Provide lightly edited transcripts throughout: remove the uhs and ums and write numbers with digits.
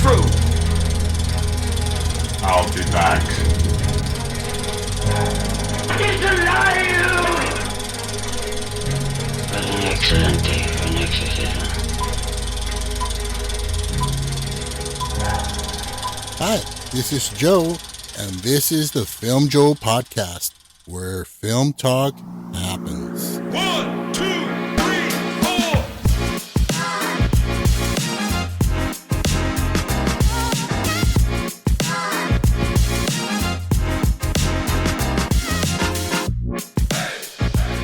true. I'll be back. It's alive! Was an excellent day for an exorcism. Hi, this is Joe, and this is the Film Joe Podcast, where film talk happens. 1, 2, 3, 4.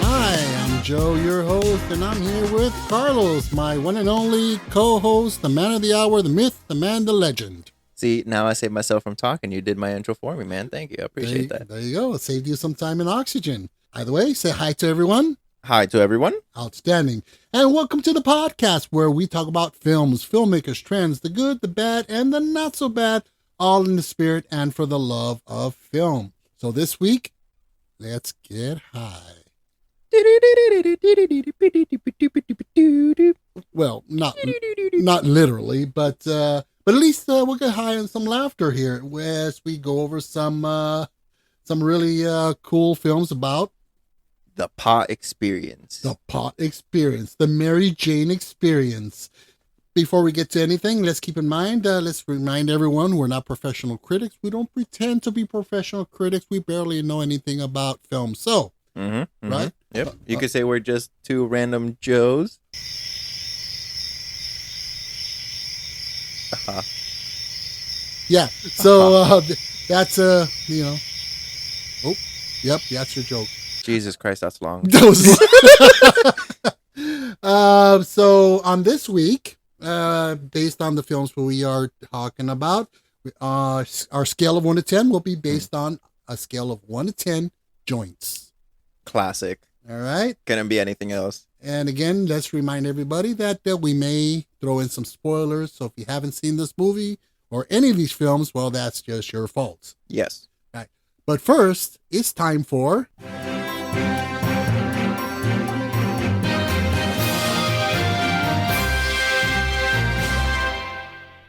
Hi, I'm Joe, your host, and I'm here with Carlos, my one and only co-host, the man of the hour, the myth, the man, the legend. See, now I saved myself from talking. You did my intro for me, man. Thank you. I appreciate that. There you go. It saved you some time and oxygen. Either way, say hi to everyone. Hi to everyone. Outstanding. And welcome to the podcast where we talk about films, filmmakers, trends, the good, the bad, and the not so bad, all in the spirit and for the love of film. So this week, let's get high. Well, not literally, but at least we'll get high on some laughter here as we go over some really cool films about The Pot Experience. the pot experience, the Mary Jane experience. Before we get to anything, let's keep in mind, let's remind everyone we're not professional critics. We don't pretend to be professional critics. We barely know anything about film. So, right? Yep. You could say we're just two random Joes. Yeah. So that's oh, yep, that's your joke. Jesus Christ, that's long. So on this week, based on the films we are talking about, our scale of 1 to 10 will be based on a scale of 1 to 10 joints. Classic. All right. Couldn't be anything else. And again, let's remind everybody that we may throw in some spoilers. So if you haven't seen this movie or any of these films, well, that's just your fault. Yes. Right. But first, it's time for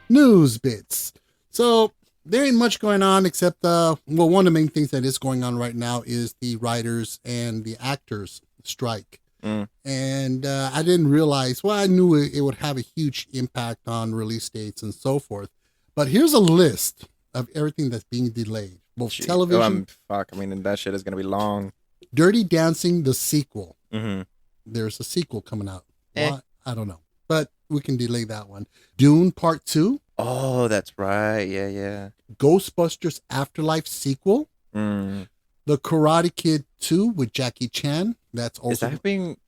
news bits. So there ain't much going on except, one of the main things that is going on right now is the writers and the actors strike. And I didn't realize, well, I knew it would have a huge impact on release dates and so forth. But here's a list of everything that's being delayed. Both television. I mean, that shit is going to be long. Dirty Dancing, the sequel. Mm-hmm. There's a sequel coming out. Why? I don't know. But we can delay that one. Dune Part 2. Oh, that's right. Yeah. Ghostbusters Afterlife sequel. Mm. The Karate Kid 2 with Jackie Chan. That's also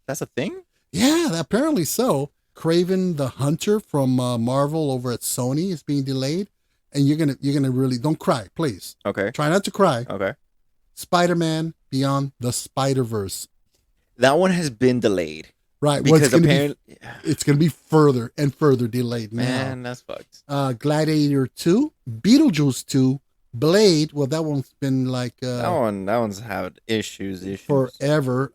that's a thing? Yeah, apparently so. Kraven the Hunter from Marvel over at Sony is being delayed. And you're gonna really don't cry, please. Okay. Try not to cry. Okay. Spider-Man Beyond the Spider-Verse. That one has been delayed. Right. Because it's gonna be further and further delayed now. Man, that's fucked. Gladiator 2, Beetlejuice 2, Blade. Well, that one's been like that one's had issues forever.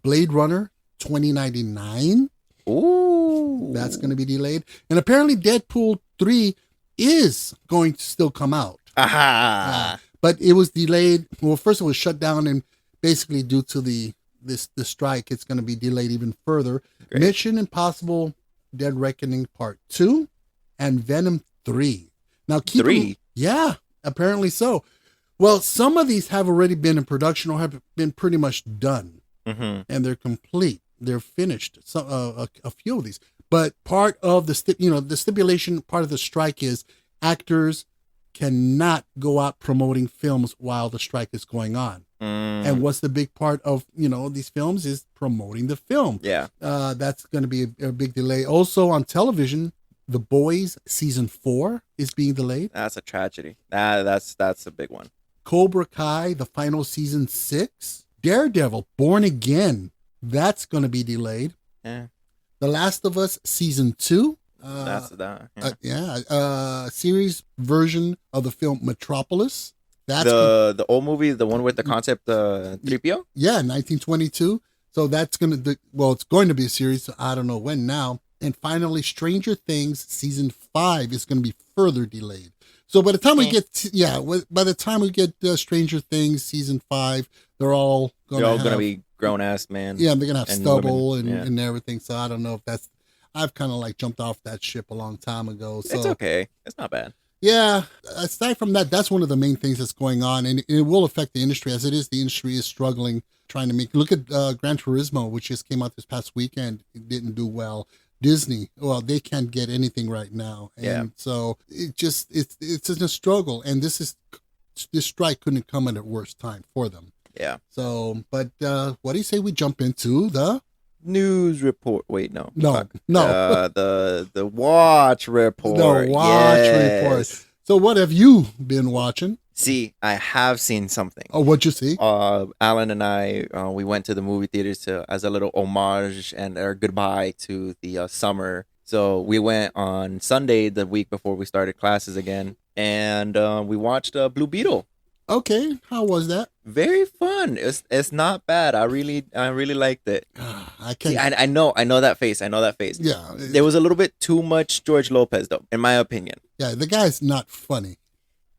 Blade Runner 2099. Ooh, That's going to be delayed. And apparently Deadpool 3 is going to still come out. Aha. But it was delayed. Well, first it was shut down, and basically due to the strike, it's going to be delayed even further. Great. Mission Impossible Dead Reckoning Part 2 and Venom 3. Now, yeah, apparently so. Well, some of these have already been in production or have been pretty much done, and they're complete. They're finished. So a few of these, but part of the stipulation, part of the strike is actors cannot go out promoting films while the strike is going on. And what's the big part of these films is promoting the film. Yeah, that's going to be a big delay. Also on television, The Boys season 4 is being delayed. that's a tragedy. That's a big one. Cobra Kai, the final season 6. Daredevil, Born Again, that's going to be delayed. Yeah. The Last of Us season 2. That's that. Series version of the film Metropolis. That's the old movie, the one with the concept 3PO. Yeah, 1922. So that's it's going to be a series. I don't know when now. And finally, Stranger Things season 5 is going to be further delayed. So by the time we get, Stranger Things season 5, they're all going to be grown ass, man. Yeah, they're going to have stubble women, and everything. So I don't know if I've kind of like jumped off that ship a long time ago. So it's okay. It's not bad. Yeah. Aside from that, that's one of the main things that's going on, and it will affect the industry as it is. The industry is struggling, trying to look at Gran Turismo, which just came out this past weekend. It didn't do well. Disney, well, they can't get anything right now. And so it's a struggle. And this strike couldn't come at a worse time for them. Yeah. So, but what do you say we jump into the news report? Wait, no. No. The watch report. The watch report. So what have you been watching? See, I have seen something. Oh, what'd you see? Alan and I, we went to the movie theaters as a little homage and our goodbye to the summer. So we went on Sunday, the week before we started classes again, and we watched Blue Beetle. Okay, how was that? Very fun. It's not bad. I really liked it. I can't. See, I know that face. Yeah, there was a little bit too much George Lopez, though, in my opinion. Yeah, the guy's not funny.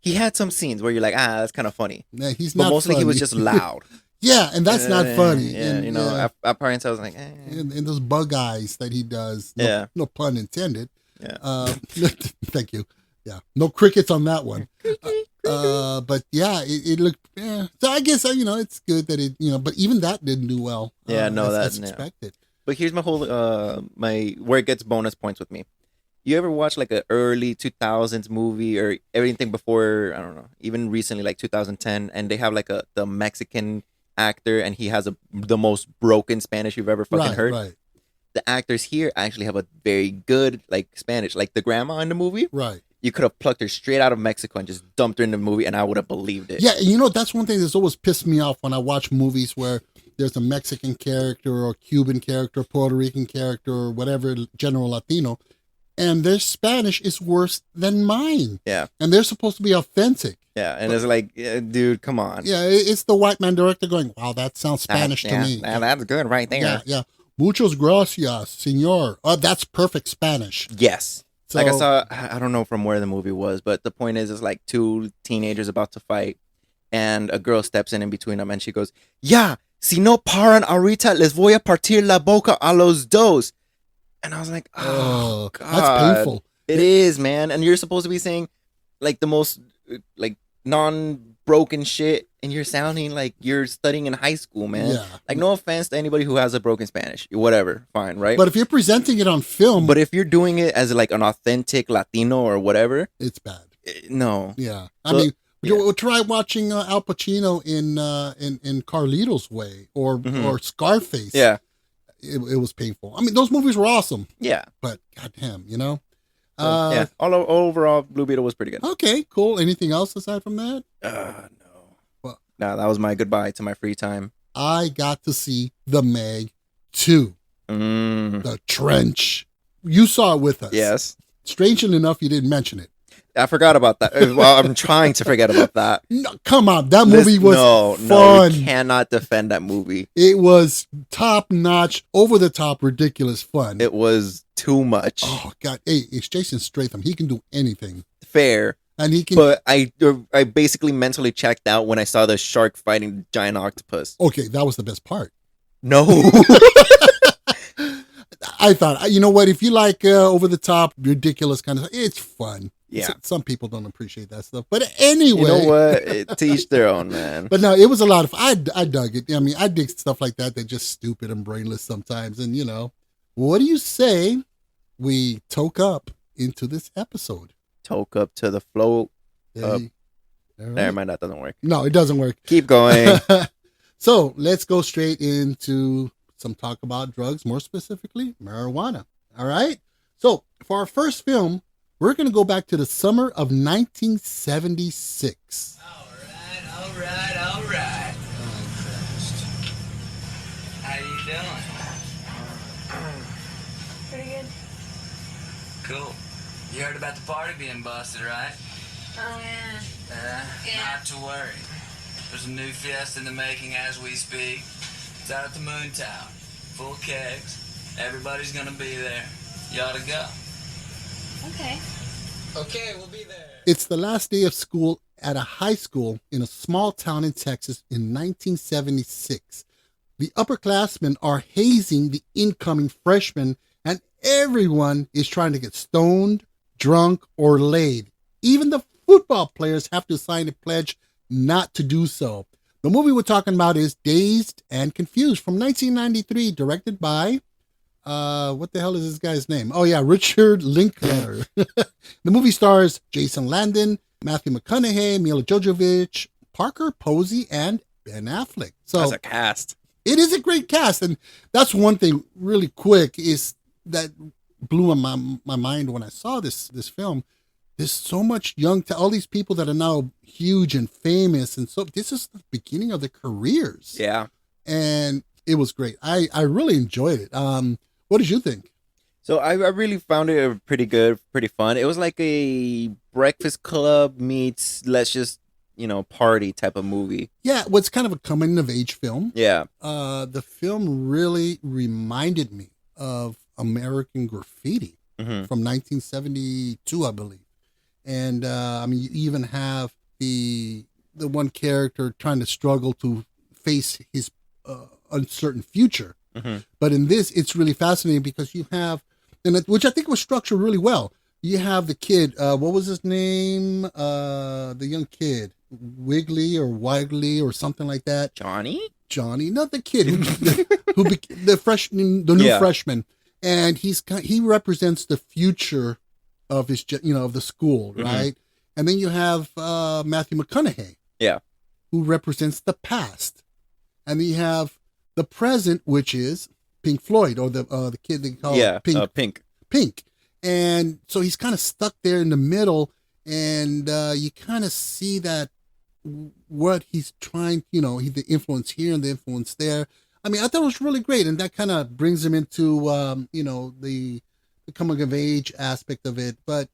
He had some scenes where you're like, that's kind of funny. Yeah, he's but not. Mostly funny. he was just loud. Yeah, and that's not funny. Yeah, and, at parents I was like, And those bug eyes that he does. No pun intended. Yeah. Thank you. Yeah, no crickets on that one. But yeah, it looked. Yeah. So I guess it's good that it but even that didn't do well. That's expected. But here's my whole where it gets bonus points with me. You ever watch like an early 2000s movie or everything before, I don't know, even recently like 2010, and they have like the Mexican actor and he has the most broken Spanish you've ever fucking heard? Right. The actors here actually have a very good like Spanish, like the grandma in the movie. Right. You could have plucked her straight out of Mexico and just dumped her in the movie and I would have believed it. Yeah, that's one thing that's always pissed me off when I watch movies where there's a Mexican character or Cuban character, Puerto Rican character, or whatever, general Latino, and their Spanish is worse than mine. Yeah. And they're supposed to be authentic. Yeah, and it's like, dude, come on. Yeah, it's the white man director going, wow, that sounds Spanish to me. That's good right there. Yeah. Muchos gracias, señor. That's perfect Spanish. Yes. So, like I don't know from where the movie was, but the point is like two teenagers about to fight, and a girl steps in between them, and she goes, "Ya, si no paran ahorita, les voy a partir la boca a los dos." And I was like, "Oh, God, that's painful." It is, man. And you're supposed to be saying like the most like non-broken shit, and you're sounding like you're studying in high school, man. Yeah. Like, no offense to anybody who has a broken Spanish, whatever, fine, right? But if you're presenting it on film, but if you're doing it as like an authentic Latino or whatever, it's bad. No. Yeah. So, I mean, try watching Al Pacino in Carlito's Way or Scarface. Yeah. It was painful. I mean, those movies were awesome. Yeah. But goddamn, yeah. All overall, Blue Beetle was pretty good. Okay, cool. Anything else aside from that? No. Well, no, that was my goodbye to my free time. I got to see The Meg 2. The Trench. You saw it with us. Yes. Strangely enough, you didn't mention it. I forgot about that. Well, I'm trying to forget about that. No, come on. That movie was fun. No, you cannot defend that movie. It was top-notch, over-the-top, ridiculous fun. It was too much. Oh, God. Hey, it's Jason Statham. He can do anything. Fair. And he can. But I basically mentally checked out when I saw the shark fighting the giant octopus. Okay, that was the best part. No. I thought, you know what? If you like over-the-top, ridiculous kind of stuff, it's fun. Yeah. Some people don't appreciate that stuff. But anyway. You know what? To each their own, man. But no, it was a lot of fun. I dug it. I mean, I dig stuff like that. They're just stupid and brainless sometimes. And, what do you say we toke up into this episode? Toke up to the float. Right. Never mind, that doesn't work. No, it doesn't work. Keep going. So let's go straight into some talk about drugs, more specifically, marijuana. All right? So for our first film, we're going to go back to the summer of 1976. All right. How you doing? Pretty good. Cool. You heard about the party being busted, right? Oh, yeah. Yeah. Not to worry. There's a new fiesta in the making as we speak. It's out at the Moon Tower. Full kegs. Everybody's gonna be there. You ought to go. Okay. Okay, we'll be there. It's the last day of school at a high school in a small town in Texas in 1976. The upperclassmen are hazing the incoming freshmen, and everyone is trying to get stoned, drunk, or laid. Even the football players have to sign a pledge not to do so. The movie we're talking about is Dazed and Confused from 1993, directed by, what the hell is this guy's name? Oh yeah, Richard Linklater. The movie stars Jason Landon, Matthew McConaughey, Mila Jovovich, Parker Posey, and Ben Affleck. So That's a cast. it is a great cast, and that's one thing really quick is that blew my mind when I saw this film. There's so much all these people that are now huge and famous, and so this is the beginning of their careers. Yeah. And it was great. I really enjoyed it. What did you think? So I really found it pretty good, pretty fun. It was like a Breakfast Club meets let's just, party type of movie. Yeah, well, it's kind of a coming of age film. Yeah. The film really reminded me of American Graffiti from 1972, I believe. And you even have the one character trying to struggle to face his uncertain future. But in this, it's really fascinating because you have, which I think was structured really well. You have the kid, what was his name? The young kid, Wiggly or something like that. Johnny, not the kid the new freshman, and he represents the future of his, of the school, right? And then you have Matthew McConaughey, who represents the past, and then you have the present, which is Pink Floyd, or the kid they call Pink. And so he's kind of stuck there in the middle, and you kind of see that what he's trying, the influence here and the influence there. I thought it was really great, and that kind of brings him into, the coming of age aspect of it. But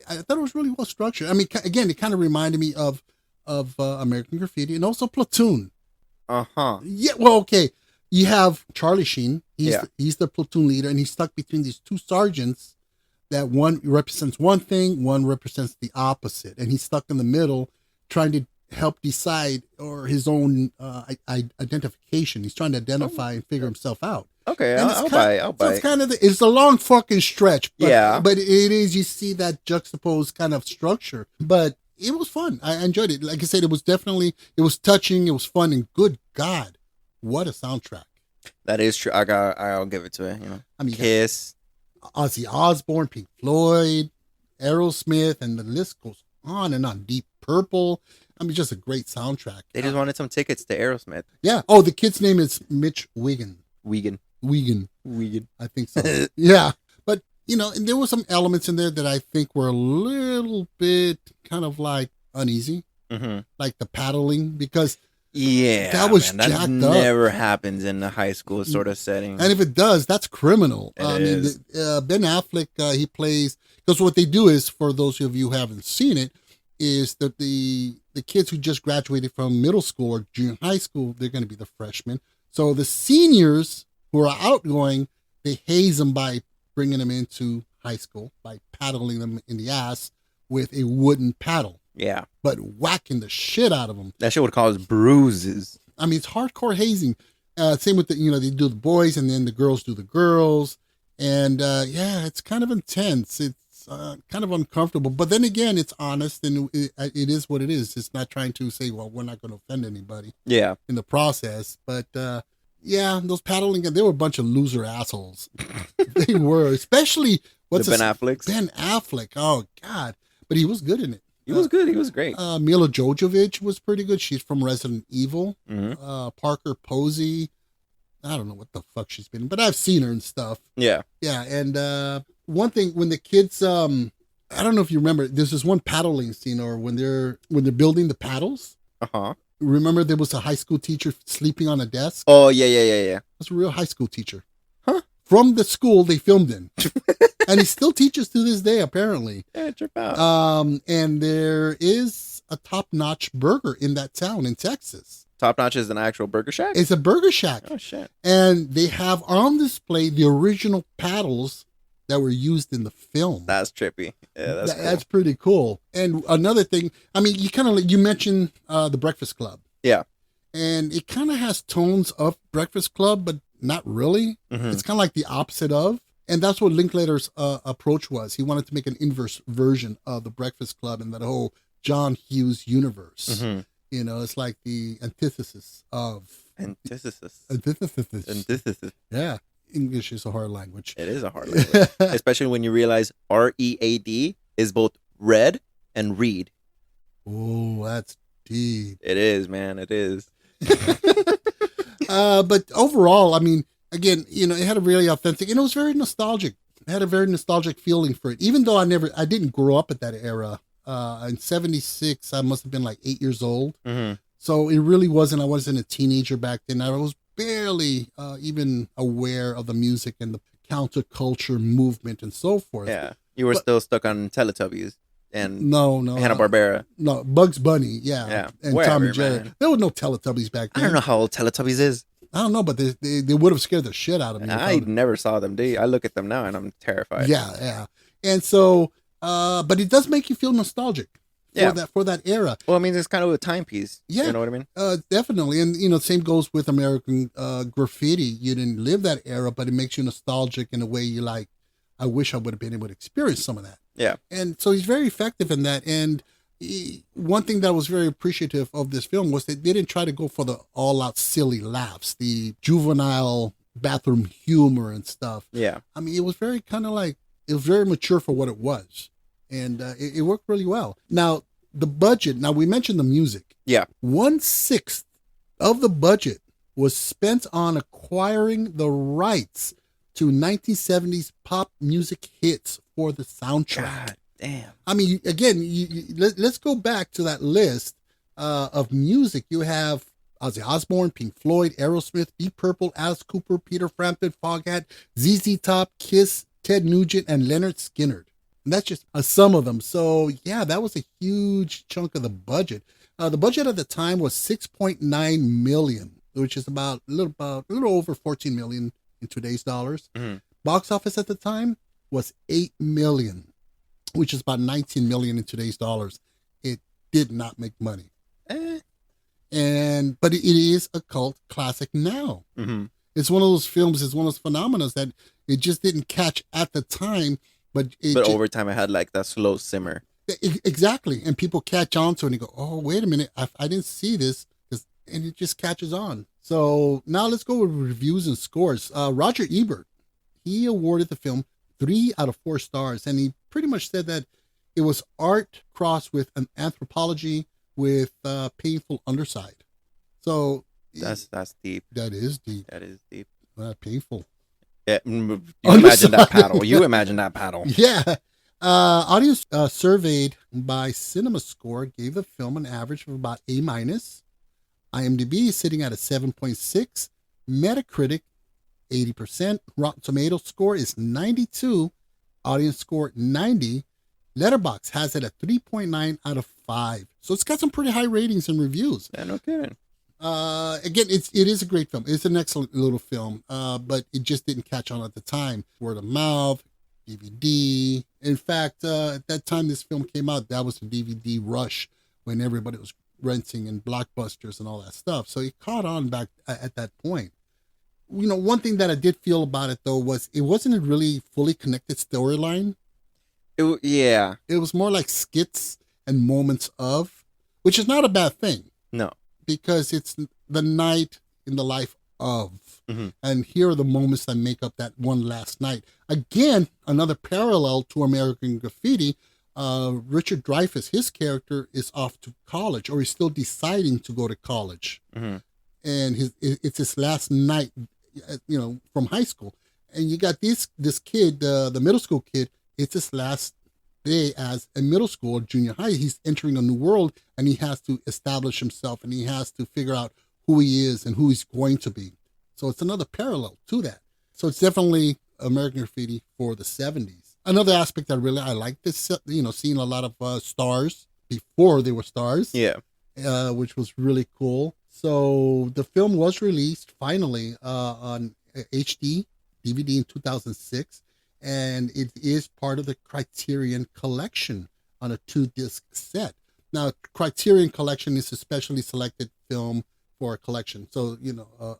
I thought it was really well structured. Again, it kind of reminded me of American Graffiti and also Platoon. Yeah, well, okay. You have Charlie Sheen. He's the platoon leader, and he's stuck between these two sergeants that one represents one thing, one represents the opposite. And he's stuck in the middle trying to help decide, or his own identification. He's trying to identify and figure himself out. Okay, I'll buy. So it's kind of it's a long fucking stretch. But, but it is, you see that juxtaposed kind of structure. But it was fun. I enjoyed it. Like I said, it was touching. It was fun, and good God, what a soundtrack. That is true. I'll give it to it. Kiss, Ozzy Osbourne, Pink Floyd, Aerosmith, and the list goes on and on. Deep Purple. Just a great soundtrack. They just wanted some tickets to Aerosmith. Yeah. Oh, the kid's name is Mitch Wigan. Wigan. I think so. Yeah. But, and there were some elements in there that I think were a little bit kind of like uneasy. Like the paddling, because that was jacked up. Never happens in the high school sort of setting. And if it does, that's criminal. Ben Affleck, he plays, because what they do is, for those of you who haven't seen it, is that the kids who just graduated from middle school or junior high school, they're going to be the freshmen. So the seniors who are outgoing, they haze them by bringing them into high school, by paddling them in the ass with a wooden paddle. Yeah. But whacking the shit out of them. That shit would cause bruises. It's hardcore hazing. Same with they do the boys, and then the girls do the girls. And it's kind of intense. It's kind of uncomfortable. But then again, it's honest, and it is what it is. It's not trying to say, well, we're not going to offend anybody. Yeah. In the process. But those paddling, they were a bunch of loser assholes. They were, especially Ben Affleck. Ben Affleck. Oh God. But he was good in it. He was good. He was great. Mila Jovovich was pretty good. She's from Resident Evil. Parker Posey. I don't know what the fuck she's been in, but I've seen her and stuff. Yeah. Yeah. And one thing, when the kids, I don't know if you remember, there's this one paddling scene, or when they're building the paddles. Remember there was a high school teacher sleeping on a desk? Oh, yeah. That's a real high school teacher. Huh? From the school they filmed in. And he still teaches to this day, apparently. Yeah, trip out. And there is a top-notch burger in that town in Texas. Top Notch is an actual burger shack? It's a burger shack. Oh, shit. And they have on display the original paddles that were used in the film. That's trippy. Yeah, that's cool. That's pretty cool. And another thing, I mean, you mentioned The Breakfast Club. Yeah. And it kind of has tones of Breakfast Club, but not really. Mm-hmm. It's kind of like the opposite of. And that's what Linklater's approach was. He wanted to make an inverse version of The Breakfast Club and that whole John Hughes universe. Mm-hmm. You know, it's like the antithesis of... Antithesis. Yeah. English is a hard language. It is a hard language. Especially when you realize READ is both red and read. Oh, that's deep. It is, man. It is. But overall, I mean, again, you know, it had a really authentic, and it was very nostalgic. It had a very nostalgic feeling for it. Even though I didn't grow up at that era. In 76, I must have been like 8 years old. Mm-hmm. So it really wasn't, I wasn't a teenager back then. I was barely even aware of the music and the counterculture movement and so forth. Yeah. You were still stuck on Teletubbies and no, Hanna-Barbera. No, Bugs Bunny, yeah. And Wherever, Tom and Jerry. man. There was no Teletubbies back then. I don't know how old Teletubbies is. I don't know, but they would have scared the shit out of me. I never saw them, I look at them now and I'm terrified. Yeah. And so, but it does make you feel nostalgic for that era. Well, I mean, it's kind of a timepiece. Yeah. You know what I mean? Definitely. And, you know, same goes with American graffiti. You didn't live that era, but it makes you nostalgic in a way you like, I wish I would have been able to experience some of that. Yeah. And so he's very effective in that. And one thing that was very appreciative of this film was that they didn't try to go for the all-out silly laughs, the juvenile bathroom humor and stuff. Yeah. I mean, it was very kind of like, it was very mature for what it was. And it worked really well. Now, the budget, we mentioned the music. Yeah. 1/6 of the budget was spent on acquiring the rights to 1970s pop music hits for the soundtrack. God damn. I mean, again, let's go back to that list of music. You have Ozzy Osbourne, Pink Floyd, Aerosmith, Deep Purple, Alice Cooper, Peter Frampton, Foghat, ZZ Top, Kiss, Ted Nugent, and Leonard Skinner. And that's just some of them. So, yeah, that was a huge chunk of the budget. The budget at the time was $6.9 million, which is about a little over $14 million in today's dollars. Mm-hmm. Box office at the time was $8 million, which is about $19 million in today's dollars. It did not make money. But it is a cult classic now. Mm-hmm. It's one of those films, it's one of those phenomena that it just didn't catch at the time. But over time, I had like that slow simmer. Exactly. And people catch on to it and go, oh, wait a minute. I didn't see this. And it just catches on. So now let's go with reviews and scores. Roger Ebert, he awarded the film 3 out of 4 stars. And he pretty much said that it was art crossed with an anthropology with painful underside. So that's deep. That is deep. That is deep. Painful. Yeah, you imagine that paddle. You imagine that paddle. Yeah. Audience surveyed by CinemaScore gave the film an average of about A-. IMDb is sitting at a 7.6. Metacritic, 80%. Rotten Tomatoes score is 92. Audience score, 90. Letterboxd has it at 3.9 out of 5. So it's got some pretty high ratings and reviews. Yeah, no kidding. Again, it is a great film. It's an excellent little film, but it just didn't catch on at the time. Word of mouth, DVD. In fact, at that time this film came out, that was the DVD rush when everybody was renting and Blockbusters and all that stuff. So it caught on back at that point. You know, one thing that I did feel about it, though, was it wasn't a really fully connected storyline. Yeah. It was more like skits and moments of, which is not a bad thing. No. Because it's the night in the life of. Mm-hmm. And here are the moments that make up that one last night. Again, another parallel to American Graffiti. Richard Dreyfuss, his character is off to college, or he's still deciding to go to college. Mm-hmm. And it's his last night, you know, from high school. And you got this kid, the middle school kid, it's his last day as a middle school or junior high. He's entering a new world, and he has to establish himself, and he has to figure out who he is and who he's going to be. So it's another parallel to that. So it's definitely American Graffiti for the 70s. Another aspect I like this, you know, seeing a lot of stars before they were stars. Yeah. Which was really cool. So the film was released finally on HD DVD in 2006. and it is part of the Criterion Collection on a 2-disc set. Now, Criterion Collection is a specially selected film for a collection, so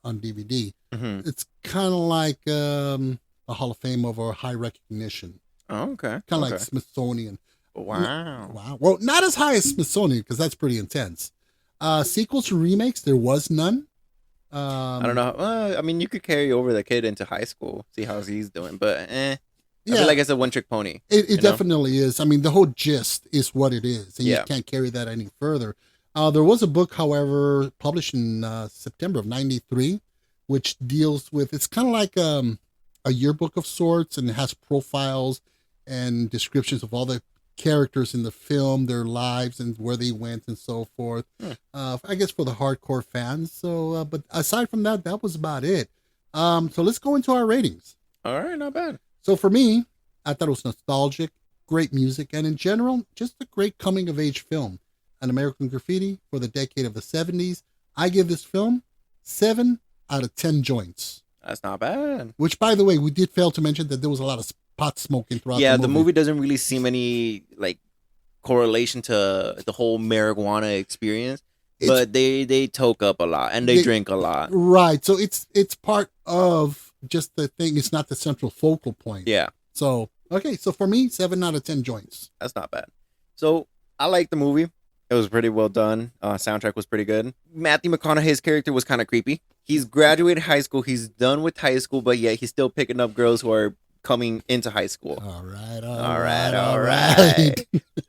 on DVD. Mm-hmm. It's kind of like a Hall of Fame of a high recognition. Oh, okay. Kind of like Smithsonian. Wow. Wow. Well, not as high as Smithsonian because that's pretty intense. Sequels or remakes, there was none. I don't know. I mean, you could carry over the kid into high school, see how he's doing, but I feel like it's a one-trick pony. It definitely is. I mean, the whole gist is what it is, and you Yeah. can't carry that any further. There was a book, however, published in September of '93, which deals with, it's kind of like a yearbook of sorts, and it has profiles and descriptions of all the characters in the film, their lives, and where they went, and so forth. I guess for the hardcore fans. So, but aside from that, that was about it. So let's go into our ratings. All right, not bad. So for me, I thought it was nostalgic, great music, and in general, just a great coming-of-age film. An American Graffiti for the decade of the 70s. I give this film 7 out of 10 joints. That's not bad. Which, by the way, we did fail to mention that there was a lot of pot smoking throughout the movie doesn't really seem any like correlation to the whole marijuana experience, but they toke up a lot and they drink a lot. Right. So it's part of just the thing. It's not the central focal point. Yeah. So, okay. So for me, 7 out of 10 joints. That's not bad. So I like the movie. It was pretty well done. Soundtrack was pretty good. Matthew McConaughey's character was kind of creepy. He's graduated high school. He's done with high school, but yet he's still picking up girls who are coming into high school. All right.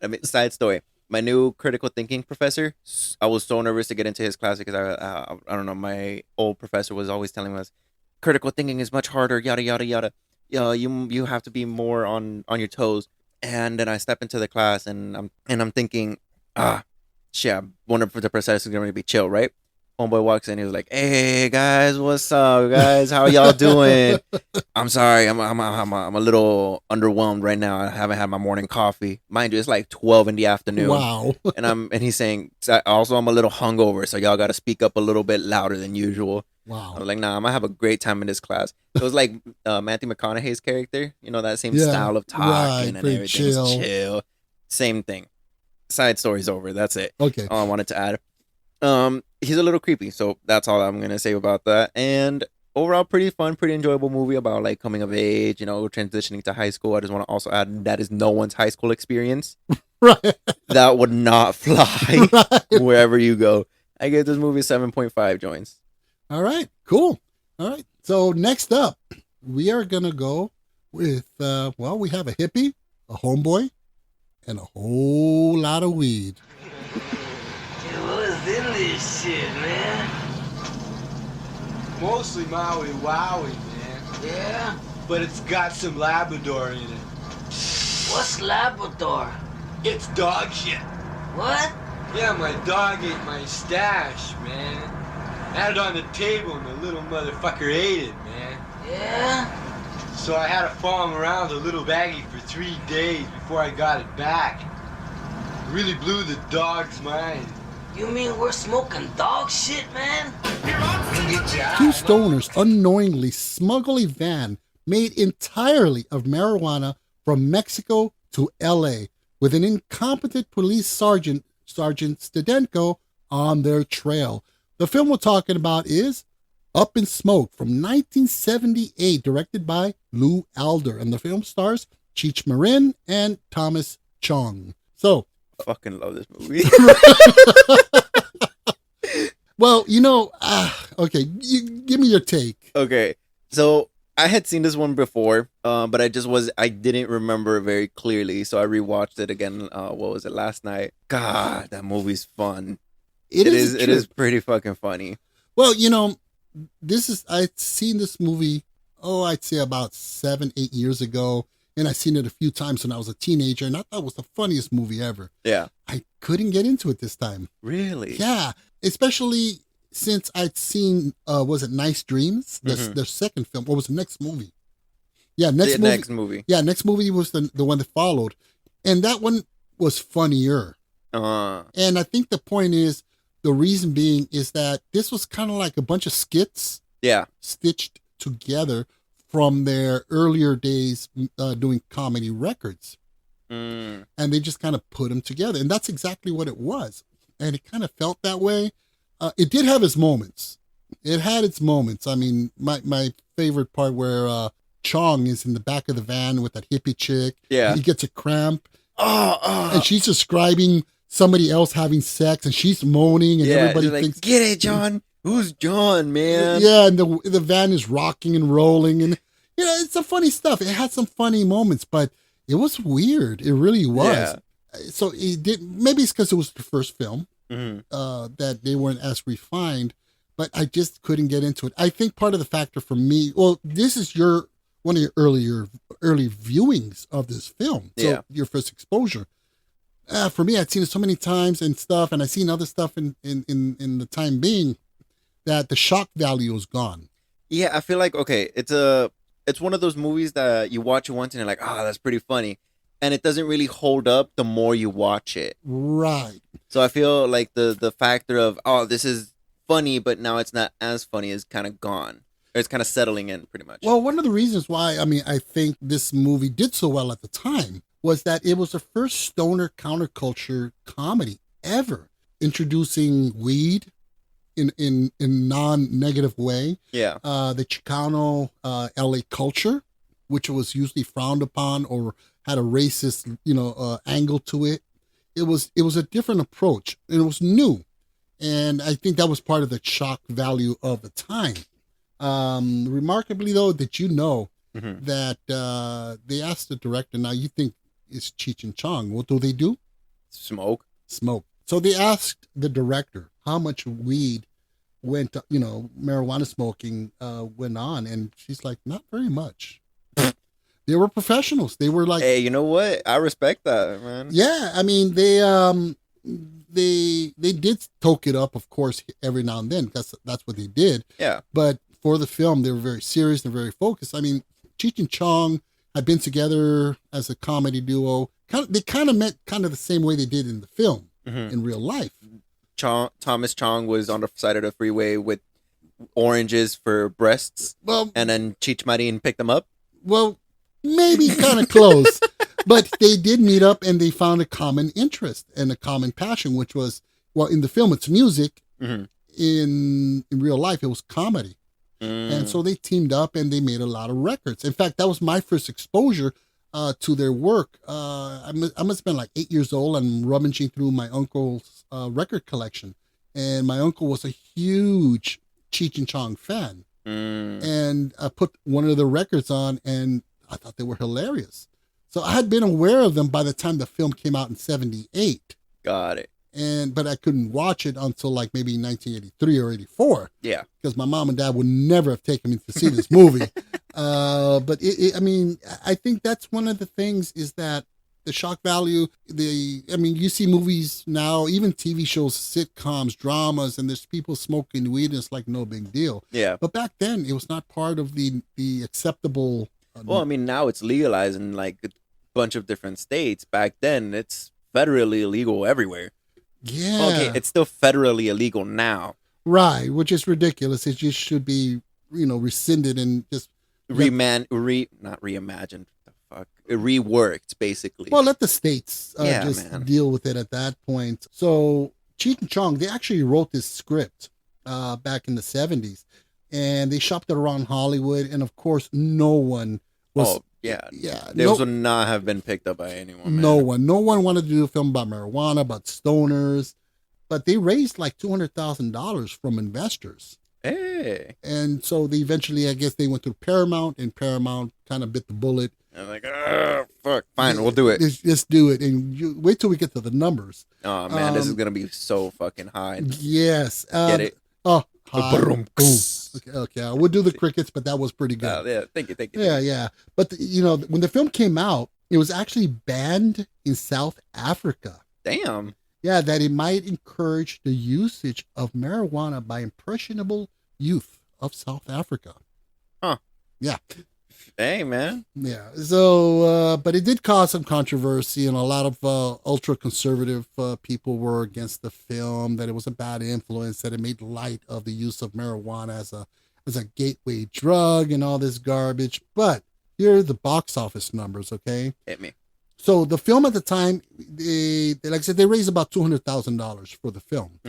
I mean, side story. My new critical thinking professor, I was so nervous to get into his class because I don't know, my old professor was always telling us critical thinking is much harder, yada yada yada. You have to be more on your toes. And then I step into the class and I'm thinking, shit, I wonder if the professor is going to be chill, right? Homeboy walks in, he was like, "Hey guys, what's up, guys? How y'all doing? I'm sorry, I'm a little underwhelmed right now. I haven't had my morning coffee. Mind you, it's like 12 in the afternoon. Wow. and he's saying, also I'm a little hungover, so y'all got to speak up a little bit louder than usual. Wow. I was like, nah, I'm gonna have a great time in this class. It was like Matthew McConaughey's character, that same style of talking and everything. Chill. Same thing. Side story's over. That's it. Okay. All I wanted to add. He's a little creepy, so that's all I'm gonna say about that. And overall, pretty fun, pretty enjoyable movie about like coming of age, transitioning to high school. I just want to also add that is no one's high school experience. Right. That would not fly Right. wherever you go. I give this movie 7.5 joints. All right. Cool. All right. So next up, we are gonna go with we have a hippie, a homeboy, and a whole lot of weed. What's in this shit, man? Mostly Maui Wowie, man. Yeah? But it's got some Labrador in it. What's Labrador? It's dog shit. What? Yeah, my dog ate my stash, man. Had it on the table and the little motherfucker ate it, man. Yeah? So I had to follow him around the little baggie for 3 days before I got it back. It really blew the dog's mind. You mean we're smoking dog shit, man? Two stoners unknowingly smuggle a van made entirely of marijuana from Mexico to LA with an incompetent police Sergeant Stadenko on their trail. The film we're talking about is Up in Smoke from 1978, directed by Lou Alder, and the film stars Cheech Marin and Thomas Chong. So, I fucking love this movie. well, okay, give me your take. Okay, so I had seen this one before, but I didn't remember very clearly, so I rewatched it again. What was it, last night? God, that movie's fun. It is pretty fucking funny. Well, I'd seen this movie, I'd say about 7-8 years ago, and I've seen it a few times when I was a teenager, and I thought it was the funniest movie ever. Yeah. I couldn't get into it this time. Really? Yeah, especially since I'd seen, was it Nice Dreams? Their second film. What was the next movie? Yeah, next movie. Yeah, next movie was the one that followed, and that one was funnier. And I think the point is, the reason being is that this was kind of like a bunch of skits. Yeah. Stitched together from their earlier days doing comedy records. Mm. And they just kind of put them together. And that's exactly what it was. And it kind of felt that way. It did have its moments. It had its moments. I mean, my favorite part where Chong is in the back of the van with that hippie chick. Yeah. He gets a cramp. And she's describing somebody else having sex, and she's moaning, and everybody like, thinks, "Get it, John? Who's John, man?" Yeah, and the van is rocking and rolling, and it's some funny stuff. It had some funny moments, but it was weird. It really was. Yeah. So it did. Maybe it's because it was the first film Mhm. that they weren't as refined, but I just couldn't get into it. I think part of the factor for me, well, this is one of your early viewings of this film, so your first exposure. For me, I'd seen it so many times and stuff, and I've seen other stuff in the time being that the shock value is gone. Yeah, I feel like it's one of those movies that you watch it once and you're like, "Oh, that's pretty funny," and it doesn't really hold up the more you watch it. Right. So I feel like the factor of, "Oh, this is funny," but now it's not as funny is kind of gone. Or it's kind of settling in pretty much. Well, one of the reasons why I think this movie did so well at the time was that it was the first stoner counterculture comedy ever, introducing weed in non-negative way. Yeah. The Chicano LA culture, which was usually frowned upon or had a racist angle to it. It was a different approach, and it was new, and I think that was part of the shock value of the time. Remarkably though, did you know that they asked the director, now you think it's Cheech and Chong, what do they do? Smoke. So they asked the director how much weed marijuana smoking went on, and she's like, not very much. They were professionals. They were like, "Hey, you know what? I respect that, man." Yeah, I mean, they did toke it up, of course, every now and then. That's what they did. Yeah. But for the film, they were very serious and very focused. I mean, Cheech and Chong had been together as a comedy duo. They kind of met kind of the same way they did in the film in real life. Thomas Chong was on the side of the freeway with oranges for breasts. Well, and then Cheech Marin picked them up. Well, maybe kind of close, but they did meet up and they found a common interest and a common passion, which was, well, in the film it's music. In real life it was comedy. And so they teamed up and they made a lot of records. In fact, that was my first exposure to their work. I must have been like 8 years old and rummaging through my uncle's record collection. And my uncle was a huge Cheech and Chong fan. And I put one of the records on and I thought they were hilarious. So I had been aware of them by the time the film came out in 1978. Got it. But I couldn't watch it until like maybe 1983 or 84. Yeah. Because my mom and dad would never have taken me to see this movie. But I think that's one of the things is that the shock value, you see movies now, even TV shows, sitcoms, dramas, and there's people smoking weed and it's like no big deal. Yeah. But back then it was not part of the acceptable. Well, I mean, now it's legalized in like a bunch of different states. Back then it's federally illegal everywhere. Yeah. Okay, it's still federally illegal now. Right, which is ridiculous. It just should be, rescinded and just not reimagined. The fuck, reworked basically. Well, let the states man. deal with it at that point. So Cheech and Chong, they actually wrote this script back in the 70s, and they shopped it around Hollywood, and of course, no one was. Oh yeah. Those would not have been picked up by anyone. Man. No one wanted to do a film about marijuana, about stoners, but they raised like $200,000 from investors. Hey. And so they eventually, I guess, they went to Paramount, and Paramount kind of bit the bullet. I'm like, oh, fuck, fine, we'll do it. Just do it, and wait till we get to the numbers. Oh man, this is gonna be so fucking high. Yes. Get it? Oh, okay. We'll do the crickets, but that was pretty good. Yeah, thank you. Yeah. But when the film came out, it was actually banned in South Africa. Damn. Yeah, that it might encourage the usage of marijuana by impressionable youth of South Africa. Huh. Yeah. Hey, man. Yeah. So, but it did cause some controversy, and a lot of ultra-conservative people were against the film, that it was a bad influence, that it made light of the use of marijuana as a gateway drug and all this garbage. But here are the box office numbers, okay? Hit me. So the film at the time, they like I said, they raised about $200,000 for the film.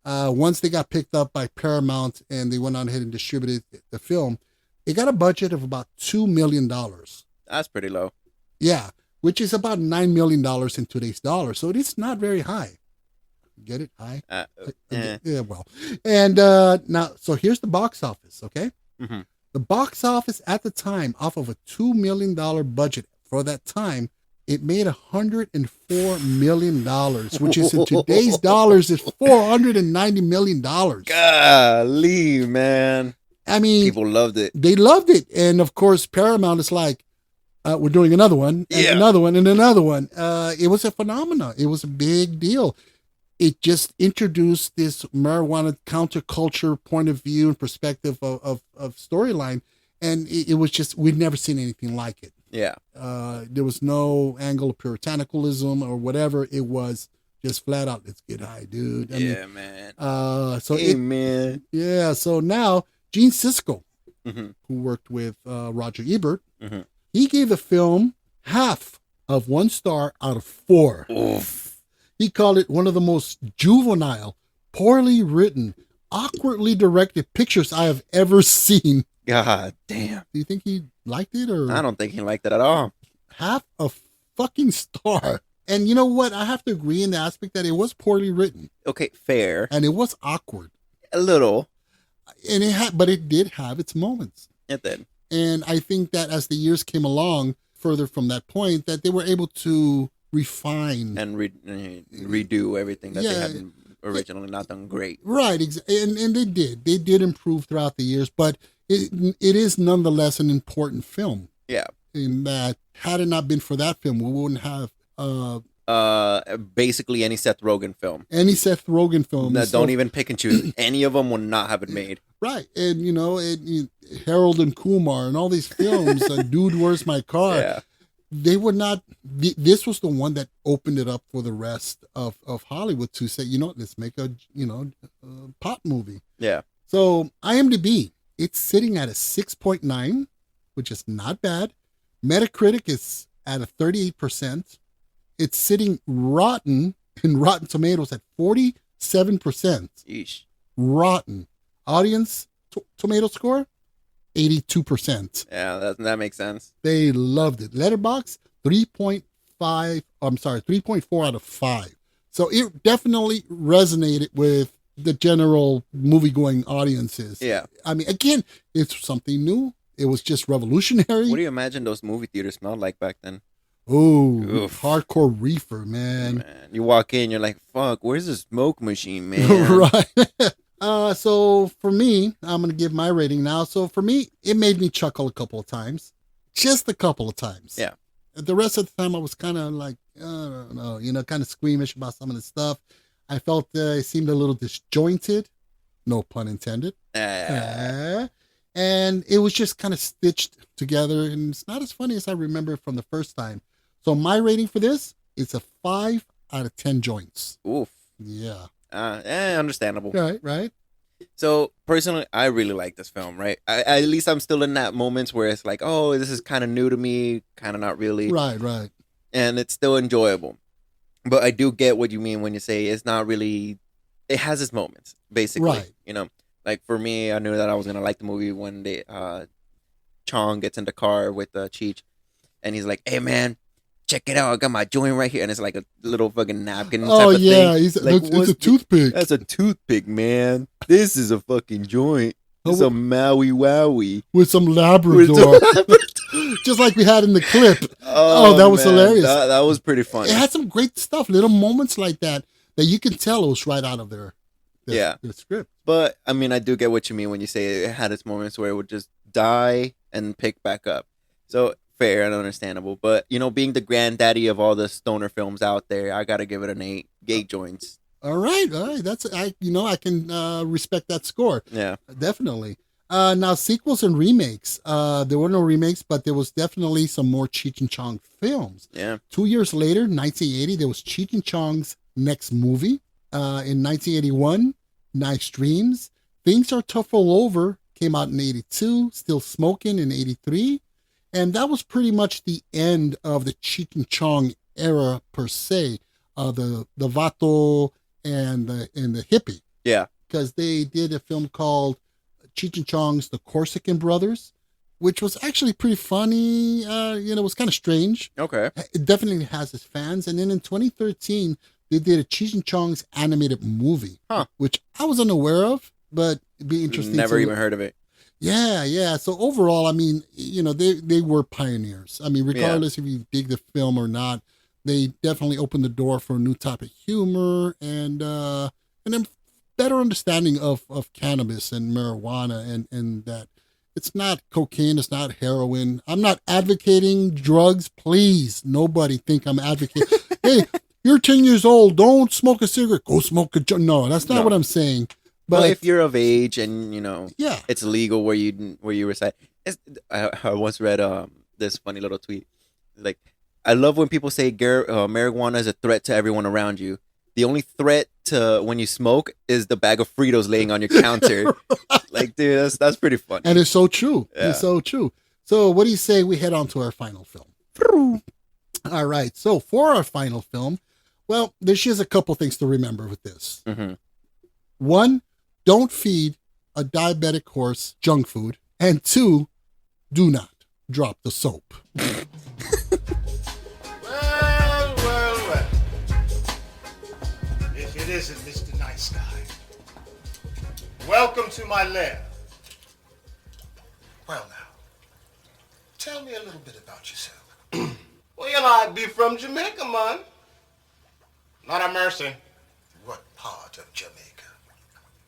Once they got picked up by Paramount and they went on ahead and distributed the film, it got a budget of about $2 million. That's pretty low. Yeah, which is about $9 million in today's dollars. So it is not very high. Get it? High? Yeah, well. And now, so here's the box office, okay? The box office at the time, off of a $2 million budget for that time, it made $104 million, which is in today's dollars is $490 million. Golly, man. I mean, people loved it. They loved it. And of course, Paramount is like, we're doing another one, and another one, and another one. It was a phenomenon. It was a big deal. It just introduced this marijuana counterculture point of view and perspective of storyline. And it was just, we'd never seen anything like it. Yeah. There was no angle of puritanicalism or whatever. It was just flat out, let's get high, dude. I mean, man. So man. Yeah. So now Gene Siskel, who worked with Roger Ebert, he gave the film half of 1 star out of 4. Oof. He called it one of the most juvenile, poorly written, awkwardly directed pictures I have ever seen. God damn. Do you think he liked it? Or I don't think he liked it at all. half a fucking star. And you know what? I have to agree in the aspect that it was poorly written. Okay, fair. And it was awkward. A little. And but it did have its moments. It did. And I think that as the years came along, further from that point, that they were able to refine and redo everything that they had originally not done great. Right. And they did. They did improve throughout the years, but it is nonetheless an important film. Yeah. In that, had it not been for that film, we wouldn't have basically any Seth Rogen film. Any Seth Rogen film. No, don't even pick and choose. Any of them would not have been made. Right. And, you know, Harold and Kumar and all these films, Dude, Where's My Car? Yeah. They would not, this was the one that opened it up for the rest of Hollywood to say, you know, let's make a pot movie. Yeah. So IMDb, it's sitting at a 6.9, which is not bad. Metacritic is at a 38%. It's sitting rotten in Rotten Tomatoes at 47%. Yeesh. Rotten. Audience tomato score, 82%. Yeah, that makes sense. They loved it. Letterboxd, 3.4 out of 5. So it definitely resonated with the general movie-going audiences. Yeah. I mean, again, it's something new. It was just revolutionary. What do you imagine those movie theaters smelled like back then? Oh, hardcore reefer, man. You walk in, you're like, fuck, where's the smoke machine, man? Right. So for me, I'm going to give my rating now. So for me, it made me chuckle a couple of times. Just a couple of times. Yeah. The rest of the time, I was kind of like, I don't know, kind of squeamish about some of the stuff. I felt it seemed a little disjointed. No pun intended. And it was just kind of stitched together. And it's not as funny as I remember from the first time. So my rating for this is a 5 out of 10 joints. Oof. Yeah. Understandable. Right. So personally, I really like this film, right? At least I'm still in that moment where it's like, oh, this is kind of new to me, kind of not really. Right. And it's still enjoyable. But I do get what you mean when you say it's not really, it has its moments, basically. Right. Like for me, I knew that I was going to like the movie when Chong gets in the car with Cheech and he's like, hey man, check it out, I got my joint right here. And it's like a little fucking napkin type of thing. It's a toothpick. That's a toothpick, man. This is a fucking joint. It's a Maui Wowie. With some Labrador. Just like we had in the clip. Oh, that was hilarious. That was pretty funny. It had some great stuff, little moments like that you can tell it was right out of their script. But, I mean, I do get what you mean when you say it had its moments where it would just die and pick back up. So, fair and understandable. But, being the granddaddy of all the stoner films out there, I got to give it an 8. 8 joints. All right. I can respect that score. Yeah. Definitely. Now, sequels and remakes. There were no remakes, but there was definitely some more Cheech and Chong films. Yeah. 2 years later, 1980, there was Cheech and Chong's next movie. In 1981, Nice Dreams. Things Are Tough All Over came out in 82, Still Smoking in 83. And that was pretty much the end of the Cheech and Chong era per se. The Vato and the hippie. Yeah. Because they did a film called Cheech and Chong's The Corsican Brothers, which was actually pretty funny. It was kind of strange. Okay. It definitely has its fans. And then in 2013, they did a Cheech and Chong's animated movie, which I was unaware of, but it'd be interesting. Never even heard of it. Yeah. So overall, I mean, they were pioneers. I mean, regardless if you dig the film or not, they definitely opened the door for a new type of humor and then better understanding of cannabis and marijuana and that it's not cocaine, it's not heroin. I'm not advocating drugs. Please, nobody think I'm advocating. Hey, you're 10 years old. Don't smoke a cigarette. Go smoke a joint. No, that's not what I'm saying. But well, if you're of age and yeah, it's legal where you reside. I once read this funny little tweet. Like, I love when people say marijuana is a threat to everyone around you. The only threat to when you smoke is the bag of Fritos laying on your counter. Like, dude, that's pretty funny. And it's so true. Yeah. It's so true. So what do you say we head on to our final film? All right. So for our final film, well, there's just a couple things to remember with this. Mm-hmm. One, don't feed a diabetic horse junk food. And two, do not drop the soap. Well. If it isn't Mr. Nice Guy. Welcome to my lair. Well now, tell me a little bit about yourself. Well, I be from Jamaica, man. Not a mercy. What part of Jamaica?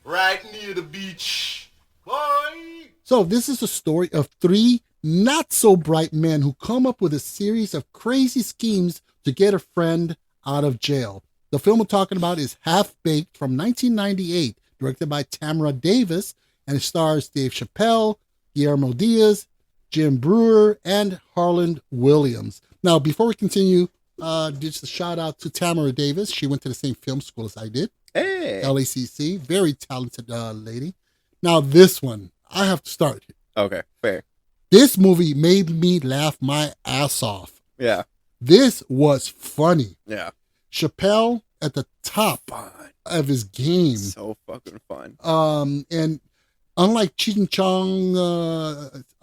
Right near the beach. Boy! So this is a story of three not so bright men who come up with a series of crazy schemes to get a friend out of jail. The film we're talking about is Half Baked from 1998, directed by Tamara Davis, and it stars Dave Chappelle, Guillermo Diaz, Jim Brewer, and Harland Williams. Now, before we continue, just a shout out to Tamara Davis. She went to the same film school as I did. Hey. LACC. Very talented lady. Now, this one, I have to start. Okay, fair. This movie made me laugh my ass off. Yeah. This was funny. Yeah. Chappelle at the top of his game. So fucking fun. And unlike Cheech and Chong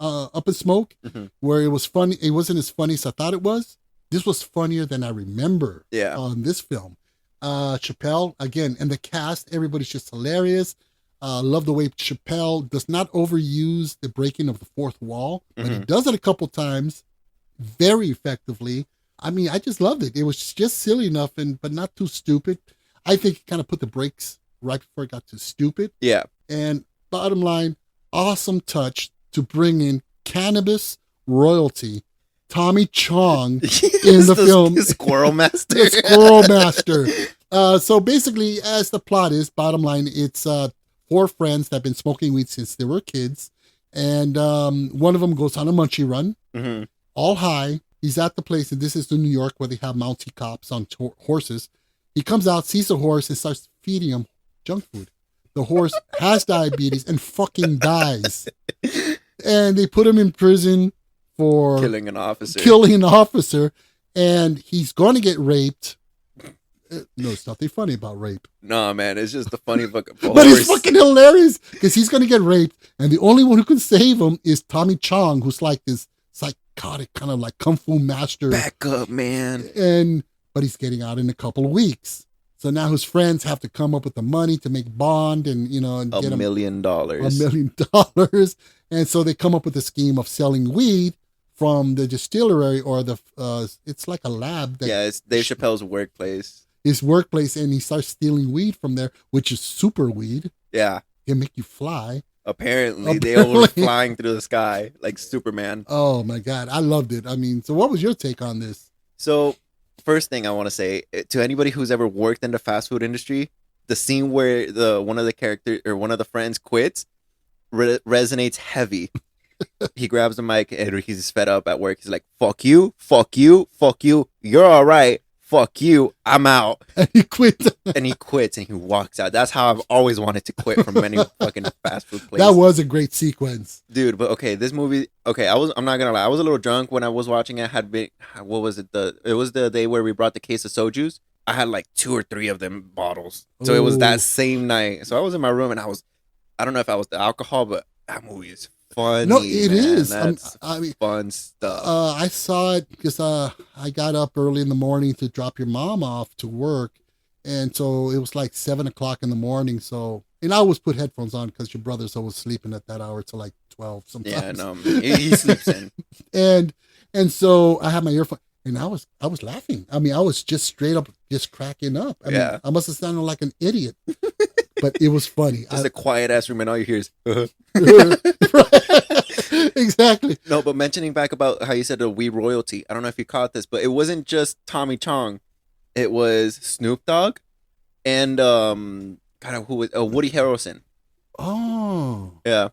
Up in Smoke, where it was funny, it wasn't as funny as I thought it was. This was funnier than I remember. Yeah. On this film. Chappelle, again, and the cast, everybody's just hilarious. Love the way Chappelle does not overuse the breaking of the fourth wall, but he does it a couple times very effectively. I mean, I just loved it. It was just silly enough, but not too stupid. I think it kind of put the brakes right before it got too stupid. Yeah. And bottom line, awesome touch to bring in cannabis royalty, Tommy Chong, in the film. The Squirrel Master. The Squirrel Master. So basically, as the plot is, bottom line, it's four friends that have been smoking weed since they were kids. And one of them goes on a munchie run, all high. He's at the place, and this is in New York where they have Mountie cops on horses. He comes out, sees a horse, and starts feeding him junk food. The horse has diabetes and fucking dies. And they put him in prison for killing an officer. And he's going to get raped. No, there's nothing funny about rape. No, man, it's just the funny fucking But it's fucking hilarious because he's going to get raped. And the only one who can save him is Tommy Chong, who's like this psychotic kind of like kung fu master. Back up, man. But he's getting out in a couple of weeks. So now his friends have to come up with the money to make bond and get $1 million. $1 million. And so they come up with a scheme of selling weed from the distillery or it's like a lab. It's Dave Chappelle's workplace. His workplace, and he starts stealing weed from there, which is super weed. Yeah. It'll make you fly. Apparently, they were flying through the sky like Superman. Oh my God. I loved it. I mean, so what was your take on this? So, first thing I want to say to anybody who's ever worked in the fast food industry, the scene where one of the characters or one of the friends quits resonates heavy. He grabs the mic and he's fed up at work. He's like, fuck you, fuck you, fuck you. You're all right. fuck you, I'm out. And he quit. And he quits and he walks out. That's how I've always wanted to quit from any fucking fast food place. That was a great sequence. Dude, but okay, this movie, okay, I'm not gonna lie, I was a little drunk when I was watching it. What was it? It was the day where we brought the case of soju's. I had like 2 or 3 of them bottles. So it was that same night. So I was in my room and I don't know if I was the alcohol, but that movie is funny. No, it is. That's I mean, fun stuff. I saw it because I got up early in the morning to drop your mom off to work. And so it was like 7 o'clock in the morning. So, and I always put headphones on because your brother's always sleeping at that hour till like 12 sometimes. Yeah, no, he sleeps in. And so I had my earphone and I was laughing. I mean, I was just straight up just cracking up. I mean, I must have sounded like an idiot, but it was funny. Just a quiet ass room and all you hear is, Exactly. No, but mentioning back about how you said the weed royalty, I don't know if you caught this, but it wasn't just Tommy Chong. It was Snoop Dogg and who was Woody Harrelson. Oh. Yeah.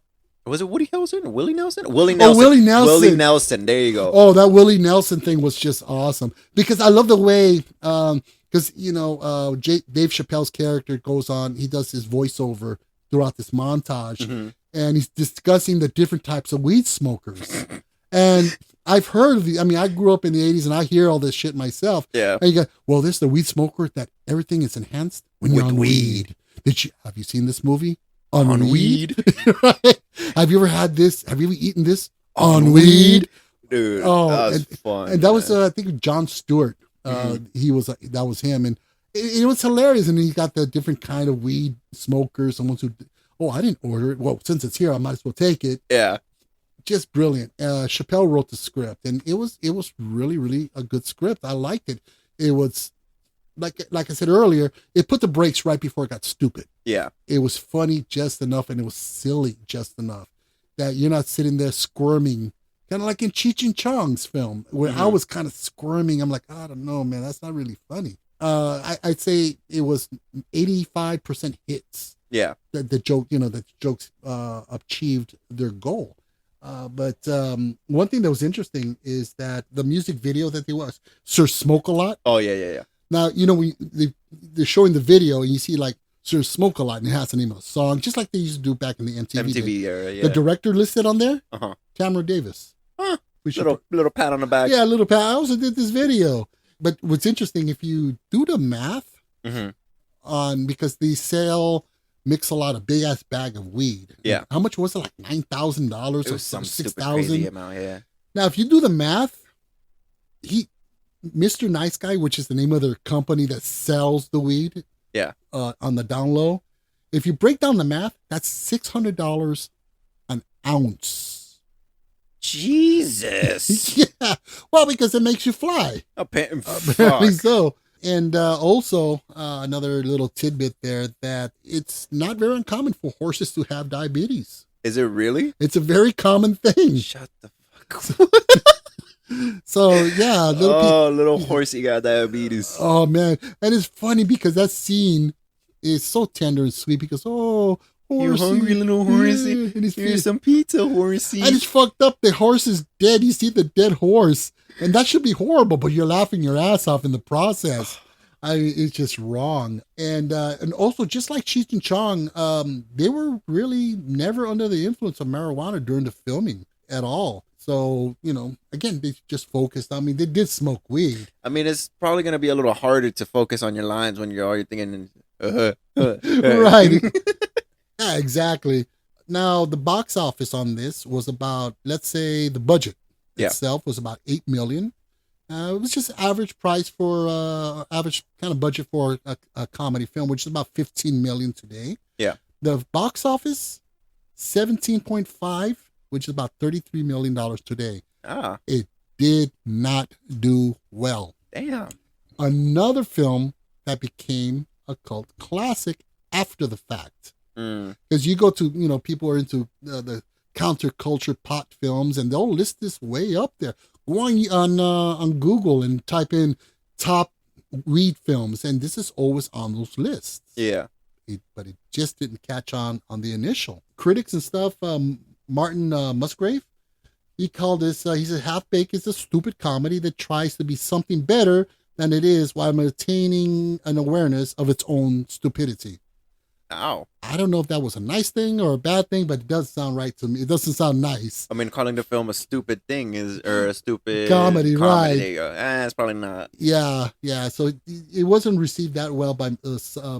Was it Woody Harrelson or Willie Nelson? Willie Nelson. Oh, Willie Nelson. Willie Nelson. There you go. Oh, that Willie Nelson thing was just awesome because I love the way because Dave Chappelle's character goes on, he does his voiceover throughout this montage, and he's discussing the different types of weed smokers. And I've heard of I grew up in the 80s and I hear all this shit myself. Yeah. And you go, well, there's the weed smoker that everything is enhanced when you're on weed. Have you seen this movie? On weed? Right? Have you ever had this? Have you ever eaten this? On weed? Dude, oh, that was fun. And that was, I think, Jon Stewart. That was him. And it was hilarious. And he got the different kind of weed smokers. Someone who, I didn't order it. Well, since it's here, I might as well take it. Yeah. Just brilliant. Chappelle wrote the script, and it was really, really a good script. I liked it. It was like I said earlier, it put the brakes right before it got stupid. Yeah. It was funny just enough, and it was silly just enough that you're not sitting there squirming, kind of like in Cheech and Chong's film, where I was kind of squirming. I'm like, I don't know, man, that's not really funny. I'd say it was 85% hits. Yeah. The jokes achieved their goal. But one thing that was interesting is that the music video that they was Sir Smoke a Lot. Oh yeah. Now they're showing the video and you see like Sir Smoke a Lot and it has the name of a song, just like they used to do back in the MTV era. Yeah. The director listed on there, Cameron Davis. Huh. Little pat on the back. Yeah, little pat. I also did this video. But what's interesting, if you do the math on because they mix a lot of big ass bag of weed. Yeah. How much was it? Like $9,000 or some $6,000 amount. Yeah. Now, if you do the math, Mr. Nice Guy, which is the name of their company that sells the weed. Yeah. On the down low, if you break down the math, that's $600 an ounce. Jesus. Yeah. Well, because it makes you fly. Apparently so. And also, another little tidbit there that it's not very uncommon for horses to have diabetes. Is it really? It's a very common thing. Shut the fuck up. So, yeah. Little horsey got diabetes. Oh, man. And it's funny because that scene is so tender and sweet because, horsey. You hungry little horsey? Yeah, and here's some pizza, horsey. And it's fucked up. The horse is dead. You see the dead horse. And that should be horrible, but you're laughing your ass off in the process. It's just wrong. And also, just like Cheech and Chong, they were really never under the influence of marijuana during the filming at all. So, again, they just focused. I mean, they did smoke weed. I mean, it's probably going to be a little harder to focus on your lines when you're thinking, right. Yeah, exactly. Now, the box office on this was about, let's say, the budget itself was about $8 million. It was just average price for average kind of budget for a comedy film, which is about $15 million today. Yeah. The box office, 17.5, which is about $33 million today. It did not do well. Damn. Another film that became a cult classic after the fact. Because you go to, people are into the counterculture pot films, and they'll list this way up there. Go on Google and type in top weed films, and this is always on those lists. Yeah. But it just didn't catch on the initial. Critics and stuff, Martin Musgrave, he called this, he said, Half Baked is a stupid comedy that tries to be something better than it is while maintaining an awareness of its own stupidity. Ow. I don't know if that was a nice thing or a bad thing, but it does sound right to me. It doesn't sound nice. I mean, calling the film a stupid thing or a stupid Comedy, right. There you go. It's probably not. Yeah. So it wasn't received that well by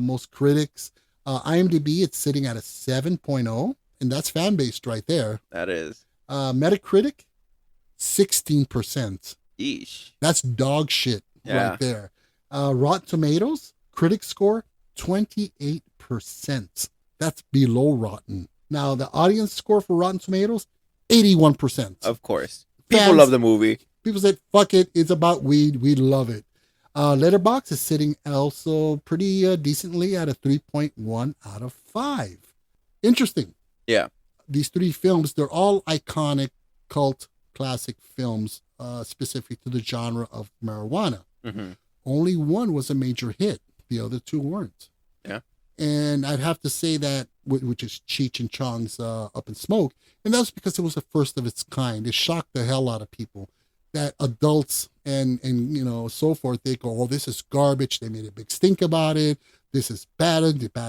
most critics. IMDb, it's sitting at a 7.0, and that's fan-based right there. That is. Metacritic, 16%. Yeesh. That's dog shit Yeah. right there. Rotten Tomatoes, critic score, 28%. That's below rotten. Now, the audience score for Rotten Tomatoes, 81%. Of course. People Fans- love the movie. People said, fuck it, it's about weed, we love it. Letterboxd is sitting also pretty decently at a 3.1 out of 5. Interesting. Yeah. These 3 films, they're all iconic cult classic films specific to the genre of marijuana. Mm-hmm. Only one was a major hit. The other 2 weren't. Yeah. And I'd have to say that, which is Cheech and Chong's Up in Smoke, and that's because it was the first of its kind. It shocked the hell out of people that adults and so forth, they go, oh, this is garbage. They made a big stink about it. This is bad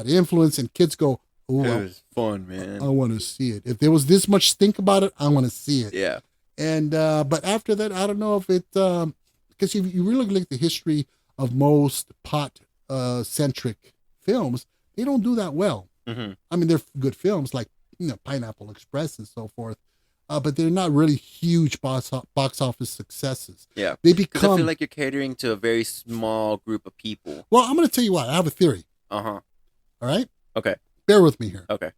influence. And kids go, oh, It was fun, man. I want to see it. If there was this much stink about it, I want to see it. Yeah. And but after that, I don't know if it because you really look at the history of most pot centric films, they don't do that well. Mm-hmm. I mean, they're good films like Pineapple Express and so forth, but they're not really huge box office successes. Yeah. They Because become. I feel like you're catering to a very small group of people. Well, I'm going to tell you what. I have a theory. Uh-huh. All right. Okay. Bear with me here. Okay.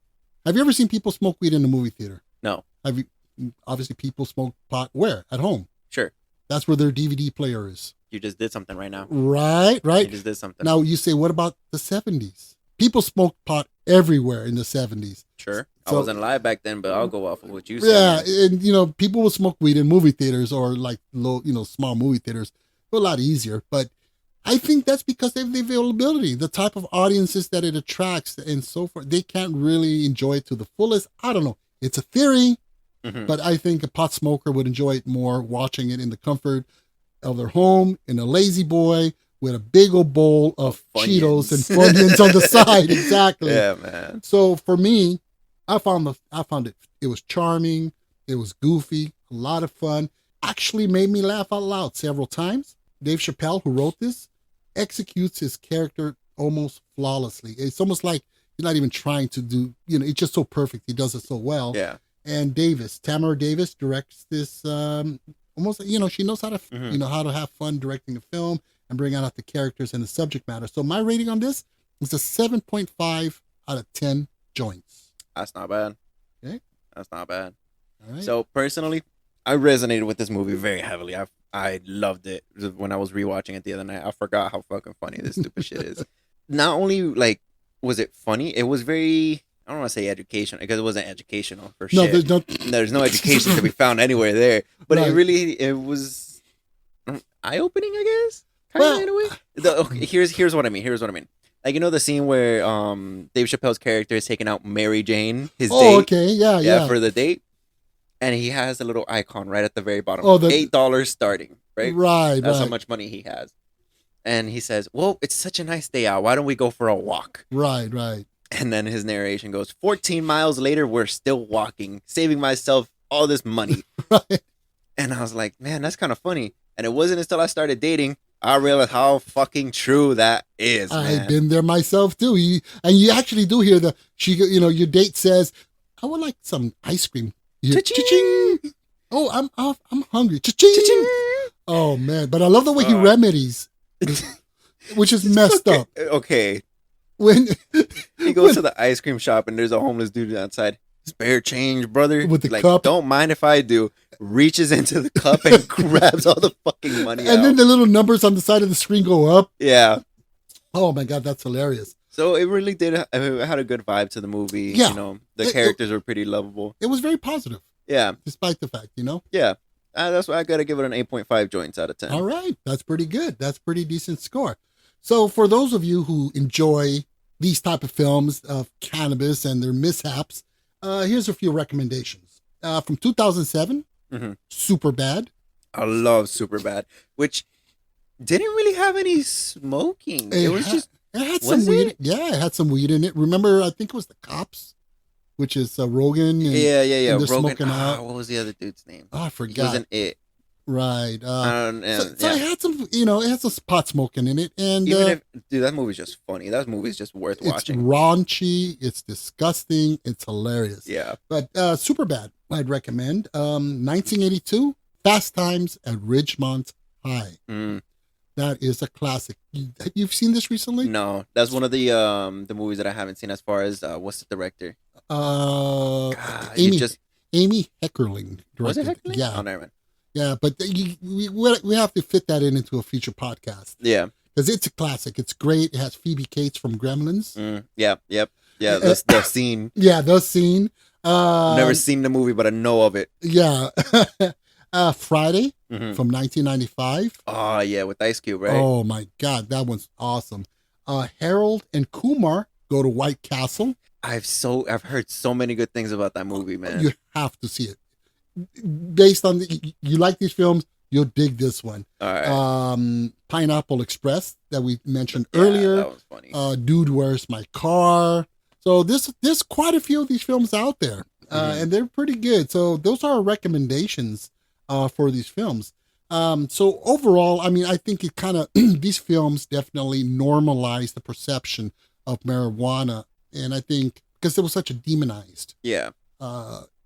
Have you ever seen people smoke weed in a movie theater? No. Have you? Obviously, people smoke pot where? At home. Sure. That's where their DVD player is. You just did something right now. Right. You just did something. Now you say, what about the 70s? People smoked pot everywhere in the 70s. Sure. So- I wasn't alive back then, but I'll go off of what you said. Yeah, and people would smoke weed in movie theaters or like low, small movie theaters. A lot easier, but I think that's because they have the availability, the type of audiences that it attracts, and so forth. They can't really enjoy it to the fullest. I don't know. It's a theory, Mhm. but I think a pot smoker would enjoy it more watching it in the comfort of their home in a lazy boy with a big old bowl of Cheetos and Funyuns on the side. Exactly. Yeah, man. So for me, I found it was charming, it was goofy, a lot of fun. Actually made me laugh out loud several times. Dave Chappelle, who wrote this, executes his character almost flawlessly. It's almost like he's not even trying to do, it's just so perfect. He does it so well. Yeah. And Tamara Davis directs this almost, she knows how to, how to have fun directing a film and bring out the characters and the subject matter. So my rating on this is a 7.5 out of 10 joints. That's not bad. Okay. That's not bad. All right. So personally, I resonated with this movie very heavily. I loved it when I was rewatching it the other night. I forgot how fucking funny this stupid shit is. Not only was it funny, it was very, I don't want to say educational because it wasn't educational for No, shit. There's no education to be found anywhere there. But Right. it was eye-opening, I guess. Kind of in a way. Okay, here's what I mean. Like, the scene where Dave Chappelle's character is taking out Mary Jane, his date. Oh, okay. Yeah. For the date. And he has a little icon right at the very bottom. Oh, $8 starting, right? Right. That's how much money he has. And he says, well, it's such a nice day out. Why don't we go for a walk? Right. And then his narration goes, 14 miles later, we're still walking, saving myself all this money. Right. And I was like, man, that's kind of funny. And it wasn't until I started dating, I realized how fucking true that is, man. I've been there myself too. You actually do hear your date says, I would like some ice cream. Cha-ching. Oh, I'm hungry. Cha-ching. Cha-ching. Oh man, but I love the way he remedies, which is messed up. Okay. When He goes to the ice cream shop and there's a homeless dude outside. Spare change, brother. With the like, cup. Don't mind if I do. Reaches into the cup and grabs all the fucking money out. and then the little numbers on the side of the screen go up. Yeah. Oh my god, that's hilarious. So it really did. It had a good vibe to the movie. Yeah. The characters were pretty lovable. It was very positive, Yeah. despite the fact, Yeah. That's why I got to give it an 8.5 joints out of 10. All right. That's pretty good. That's pretty decent score. So for those of you who enjoy these type of films of cannabis and their mishaps, here's a few recommendations. From 2007, Mhm. Super Bad. I love Superbad, which didn't really have any smoking. It was just. It had Was some weed. it? Yeah, it had some weed in it. Remember, I think it was the Cops, which is Rogan. And, Yeah. and they're Rogan. smoking out. What was the other dude's name? Oh, I He forgot. wasn't it. Right. So Yeah. it had some, it had some pot smoking in it. And Even if, dude, that movie's just funny. That movie's just worth it's watching. raunchy. It's disgusting. It's hilarious. Yeah. But super bad. I'd recommend. 1982, Fast Times at Ridgemont High. Mm. That is a classic. You've seen this recently? No, that's one of the movies that I haven't seen. As far as what's the director? Uh, God, Amy, you just Amy Heckerling was it directed. Heckley? Yeah. Oh, never mind. Yeah, but we have to fit that into a future podcast Yeah. because it's a classic. It's great. It has Phoebe Cates from Gremlins. Yeah. Yep. Yeah. The scene. Yeah, the scene. Never seen the movie, but I know of it. Yeah. Friday Mhm. from 1995. Oh yeah, with Ice Cube, right? Oh my God, that one's awesome. Harold and Kumar go to White Castle. I've heard so many good things about that movie, man. You have to see it. Based on you like these films, you'll dig this one. All right. Pineapple Express that we mentioned Yeah, earlier. that was funny. Dude, Where's My Car? So there's quite a few of these films out there, and they're pretty good. So those are our recommendations for these films. So overall, I mean, I think it kind of these films definitely normalize the perception of marijuana, and I think because there was such a demonized Yeah.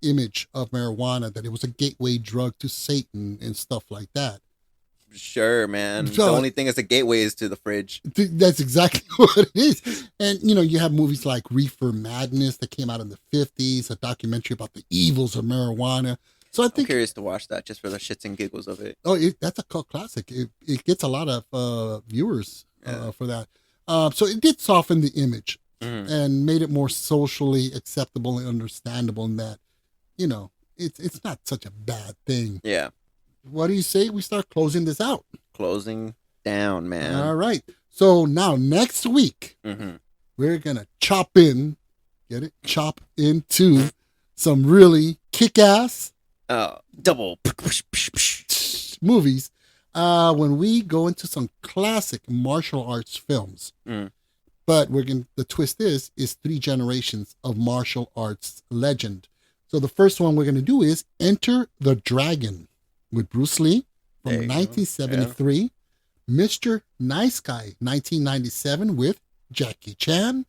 image of marijuana that it was a gateway drug to Satan and stuff like that. Sure, man. So- The only thing is the gateway is to the fridge. That's exactly what it is. And, you have movies like Reefer Madness that came out in the 50s, a documentary about the evils of marijuana. So I I'm think, curious to watch that just for the shits and giggles of it. that's a cult classic. It gets a lot of viewers Yeah. for that. So it did soften the image Mhm. and made it more socially acceptable and understandable in that, it's not such a bad thing. Yeah. What do you say we start closing this out? Closing down, man. All right. So now next week, Mm-hmm. we're going to chop into some really kick-ass Double. movies when we go into some classic martial arts films. Mm. But the twist is 3 generations of martial arts legend. So the first one we're going to do is Enter the Dragon with Bruce Lee from There you go. 1973, Mr. Nice Guy 1997 with Jackie Chan,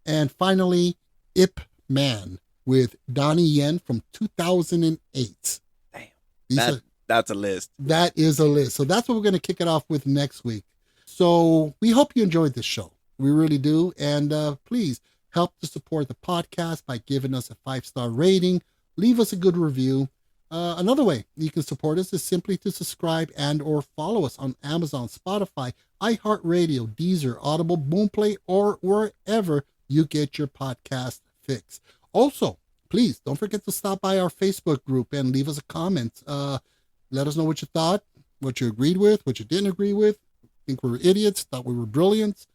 and finally Ip Man with Donnie Yen from 2008. Damn. That's a list. That is a list. So that's what we're going to kick it off with next week. So we hope you enjoyed this show. We really do. And please help to support the podcast by giving us a 5-star rating. Leave us a good review. Another way you can support us is simply to subscribe and or follow us on Amazon, Spotify, iHeartRadio, Deezer, Audible, Boomplay, or wherever you get your podcast fix. Also, please don't forget to stop by our Facebook group and leave us a comment. Let us know what you thought, what you agreed with, what you didn't agree with. Think we were idiots, thought we were brilliant.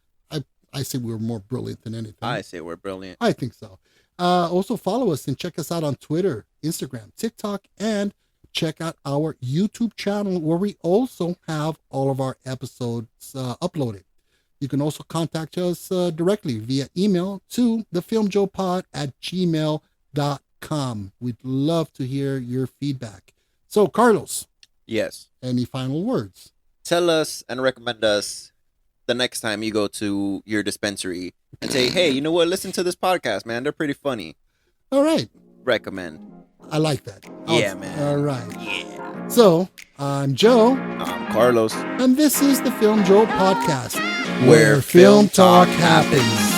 I say we were more brilliant than anything. I say we're brilliant. I think so. Also follow us and check us out on Twitter, Instagram, TikTok, and check out our YouTube channel where we also have all of our episodes uploaded. You can also contact us directly via email to thefilmjoepod@gmail.com. We'd love to hear your feedback. So, Carlos, Yes. any final words? Tell us and recommend us the next time you go to your dispensary and say, hey, you know what? Listen to this podcast, man. They're pretty funny. All right. Recommend. I like that. Yeah, man. All right. Yeah. So, I'm Joe, I'm Carlos. and this is the Film Joe Podcast, Where film talk happens.